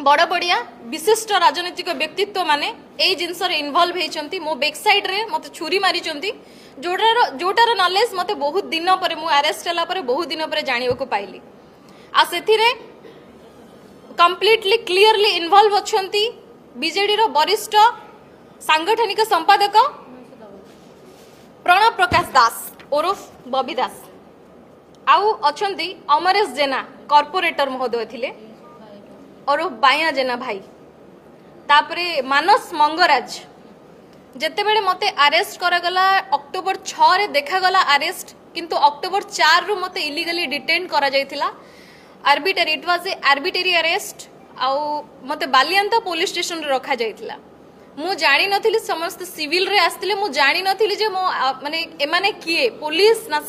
बड़ बड़िया विशिष्ट राजनीतिक व्यक्तित्व माने एई जिनस रे इन्वॉल्व हेचंती मो बैक साइड रे मते छुरी मारिचंती जोटार नॉलेज मते बहुत दिन पर मु अरेस्ट होला पर बहुत दिन पर जानिबा को पाइली आ सेथिरे कंप्लीटली क्लियरली इन्वॉल्व अछंती बीजेडी रो वरिष्ठ सांगठनिक संपादक प्रणव प्रकाश दास ओरफ बबी दास आउ अछंती अमरेश जेना कॉर्पोरेटर महोदय थिले और बाया जेना भाई तापरे मानस मंगराज जेते बेले मते अरेस्ट करागला अक्टोबर 6 रे देखागला अरेस्ट किंतु अक्टोबर 4 रु मते इलीगली डिटेन करा जायतिला arbitrary it was a arbitrary arrest आउ मते बालियांता पुलिस स्टेशन रे रखा जायतिला मु जानी नथिली समस्त सिविल रे आस्तिले मु जानी नथिली जे मो माने एमाने किए पुलिस ना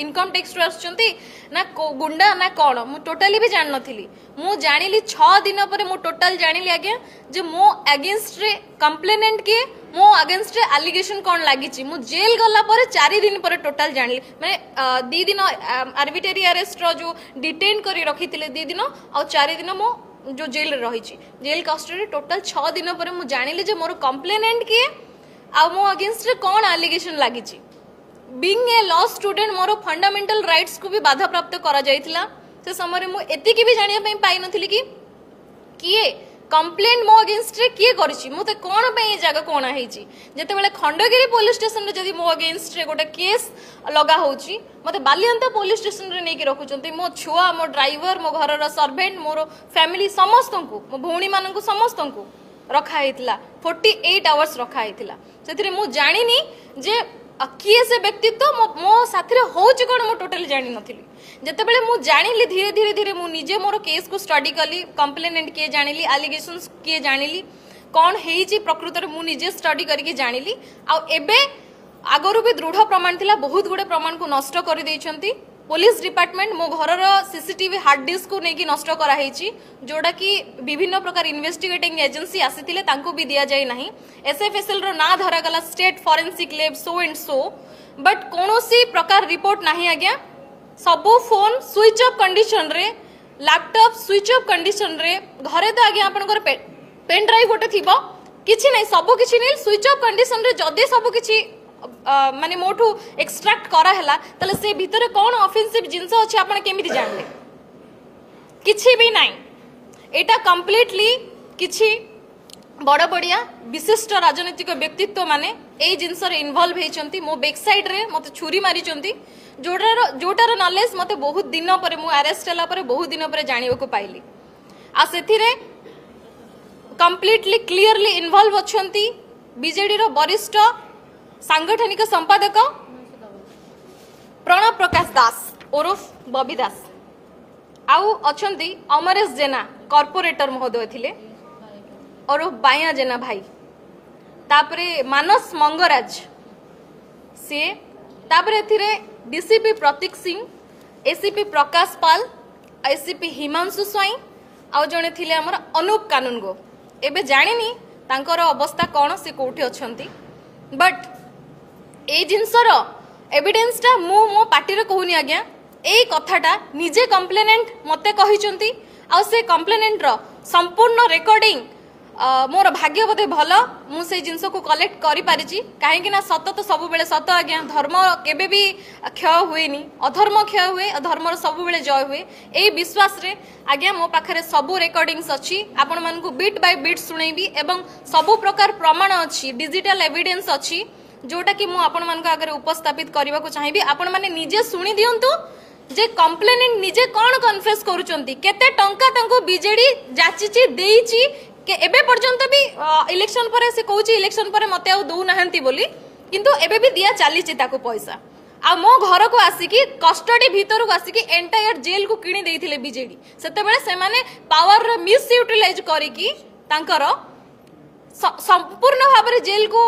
इनकम टैक्स रे आछंती ना गुंडा ना कोन मु टोटली भी जान नथिली मु जानिली 6 दिन पर मु टोटल जानिली आगे जे मो अगेंस्ट रे कंप्लेनेंट के मो अगेंस्ट रे एलिगेशन कोन लागिची मु जेल गला पर 4 दिन पर टोटल जानिली माने 2 दिन आर्बिटरी अरेस्ट रो जो डिटेन करी रखितिले 2 दिन और 4 दिन मो जो जेल रही जेल कस्टडी टोटल 6 दिन पर मु जानिली जे मोर कंप्लेनेंट किए आ मो अगेंस्ट रे कोन एलिगेशन लागिची बीइंग ए लॉ स्टूडेंट मोर फंडामेंटल राइट्स को भी बाधा प्राप्त करा जायतिला से समय मु एतिकी भी जानिया पई पाई नथिली कि किए कंप्लेंट मो अगेंस्ट रे किए करछि मते कोन पे ए जगह कोन हेछि जते बेले खंडगिरी पुलिस स्टेशन रे जदी मो अगेंस्ट रे गोटे केस लगा होछि मते बालियांता पुलिस स्टेशन रे नै कि रखुचंती मो छुआ मो ड्राइवर मो घर रो सर्वेंट मोर फैमिली समस्त को मो भौणी मानन को समस्त को रखा हेतिला 48 आवर्स रखा हेतिला सेथिरे मु जानिनी जे किए से व्यक्तित्व मो साथी रे होछि कोन मो टोटली जानि नथिली जते बेले मु जानिली धीरे धीरे मु निजे मोर केस को स्टडी कली कंप्लेनेंट किए जानिली एलिगेशंस किए जानिली कोन हेछि प्रकृत रे मु निजे स्टडी करके जानिली आ एबे आगरु भी दृढ़ प्रमाण थिला बहुत गुडे प्रमाण को नष्ट कर दैछंती पुलिस डिपार्टमेंट मो घर रो सीसीटीवी हार्ड डिस्क को नेकी नष्ट करा हेछि जोडा कि विभिन्न प्रकार इन्वेस्टिगेटिंग एजेंसी आसीथिले तांको भी दिया जाय नाही एसएफएसएल रो ना धरा गला state forensic lab so and so but कोनोसी प्रकार रिपोर्ट नाही आज्ञा सबो फोन स्विच ऑफ कंडीशन रे लैपटॉप स्विच ऑफ कंडीशन रे घरे तो आज्ञा आपनकर पेन ड्राइव गोटे थिबो किछि नै सबो किछि नै स्विच ऑफ कंडीशन रे जदे सबो किछि माने मोठू एक्सट्रैक्ट करा हैला तले से भीतर कोन ऑफेंसिव जिंस अछि आपण केमिति जानले किछि भी नै एटा कंप्लीटली किछि बड़ बड़िया विशिष्ट राजनीतिक व्यक्तित्व माने एई जिंस रे इन्वॉल्व हेचंती मो बैक साइड रे मते छुरी मारिचंती जोटार नॉलेज मते बहुत दिन पर मु अरेस्ट होला पर बहुत दिन पर जानिबा को पाइली आ सेथिरे कंप्लीटली क्लियरली इन्वॉल्व अछंती बीजेडी रो वरिष्ठ सांगठनिक संपादक प्रणव प्रकाश दास ओरफ बबी दास आउ अछंती अमरेश जेना कॉर्पोरेटर महोदय थिले और बाया जेना भाई तापरे मानस मंगराज से तापरे एथिरे डीसीपी प्रतीक सिंह एसीपी प्रकाश पाल एसीपी हिमांशु स्वाई आउ जने थिले हमर अनूप कानूनगो एबे जानिनी तांकर अवस्था कोन से कोठी अछंती बट ए जिनसर एविडेंस टा मो पार्टी रे कहूनी आज्ञा ए कथाटा निजे कंप्लेनेंट मते कहिचंती आ से कंप्लेनेंट रो संपूर्ण रेकॉर्डिंग मोर भाग्य बोधे भल मु से जिनस को कलेक्ट करि पारिची काहे कि ना सत तो सब बेले सत आज्ञा धर्म केबे भी क्षय हुएनी अधर्म क्षय हुए धर्म रो सब बेले जय हुए ए विश्वास रे आज्ञा मो पाखरे सब रेकॉर्डिंग्स अछि आपण मन को बीट बाय बीट सुनैबी एवं सब प्रकार प्रमाण अछि डिजिटल एविडेंस अछि जोटा कि मु आपण मन को आगे उपस्थापित करबा को चाहिबी आपण माने निजे सुनी दियंतु जे कंप्लेनेंट निजे कोन कन्फेस करूचंती केते टंका तांको बीजेडी जाचिची देईची के एबे पर्यंत भी इलेक्शन पर से कहूची इलेक्शन पर मते आ दउ नाहंती बोली किंतु एबे भी दिया चालीची ताको पैसा आ मो घर को आसिकी कस्टडी भीतर को आसिकी एंटायर जेल को किणी देइथिले बीजेडी सेते बेले से माने पावर रो मिस यूटिलाइज करिकी तांकर संपूर्ण भाबरे जेल को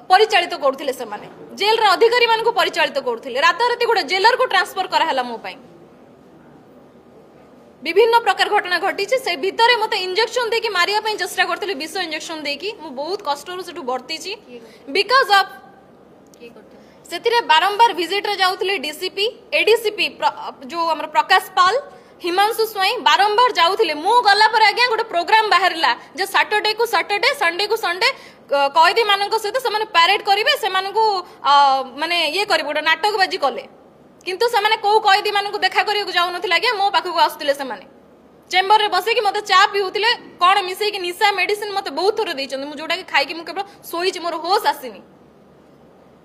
परिचालित करथिले से माने जेल रे अधिकारी मान को परिचालित करथिले रात राती गोटे जेलर को ट्रांसफर करा हला मो पई विभिन्न प्रकार घटना घटी से भितर मते इंजेक्शन देकी मारिया पई चेष्टा करथिले विष इंजेक्शन देकी मु बहुत कष्ट रो सेटू भर्ती छी बिकॉज ऑफ सेतिरे बारंबार विजिट रे जाउथिले डीसीपी एडीसीपी जो हमर प्रकाश पाल हिमांशु स्वाई बारंबार जाऊले मु गला पर आज्ञा गोटे प्रोग्राम बाहरला जे सैटरडे को सैटरडे संडे को संडे कैदी मानक सहित से पैरेड करेंगे से माने ये कर गोटे नाटकबाजी कले किंतु से कौ कैदी मानक देखा करने जाऊन आज्ञा मो पाखक आसुले से चेम्बर रे बसिकी मत चा पिउतिले कौन मिसेकी निशा मेडिसिन मत बहुत थर देइछन मु जोटा कि खाइकी मु केवल सोईची मोर होश आसीनी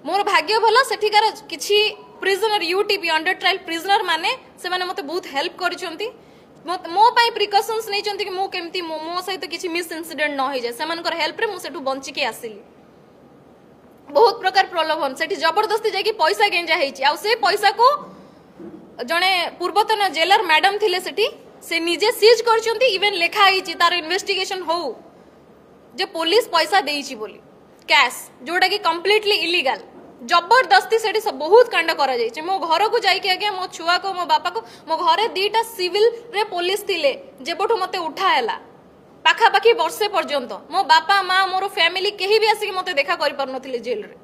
मोर भाग्य भल सेठिकार किछि prisoner UTP under trial prisoner माने से माने मते बहुत हेल्प करिसंती मो पाई प्रिकॉशंस नैचंती कि मु केमती मो सहित किछि मिस इंसिडेंट न होई जाय सेमानकर हेल्प रे मु सेठु बंची के आसिली बहुत प्रकार प्रलोभन सेठी जबरदस्ती जाई कि पैसा गेंजा हेछि आ से पैसा को जने पूर्वतन जेलर मैडम थिले सेठी से निजे सीज करचंती इवन लेखा आइछि तार इन्वेस्टिगेशन हो जे पुलिस पैसा देइछि बोली कैश जोटा कि कंप्लीटली इलीगल जबरदस्ती सेठी सब बहुत कांड करा जाइछि मो घर को जाई कि आगे मो छुआ को मो बापा को मो घरे दीटा सिविल रे पुलिस थिले जेबठु मते उठा हैला पाखा पाखी वर्षे पर्यंत मो बापा माँ मोर फैमिली केही भी आसिक मते देखा करि पार नथिले जेल रे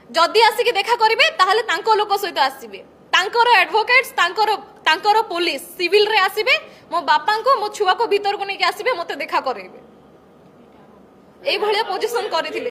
जदी आसिक देखा करिवे ताहले तांको लोक सहित आसीबे तांकर एडवोकेट्स तांकर पुलिस सिविल रे आसीबे मो बापा को मो छुआ को भीतर को नहीं आसीबे मते देखा करेबे एई भलिया पोजीशन करिथिले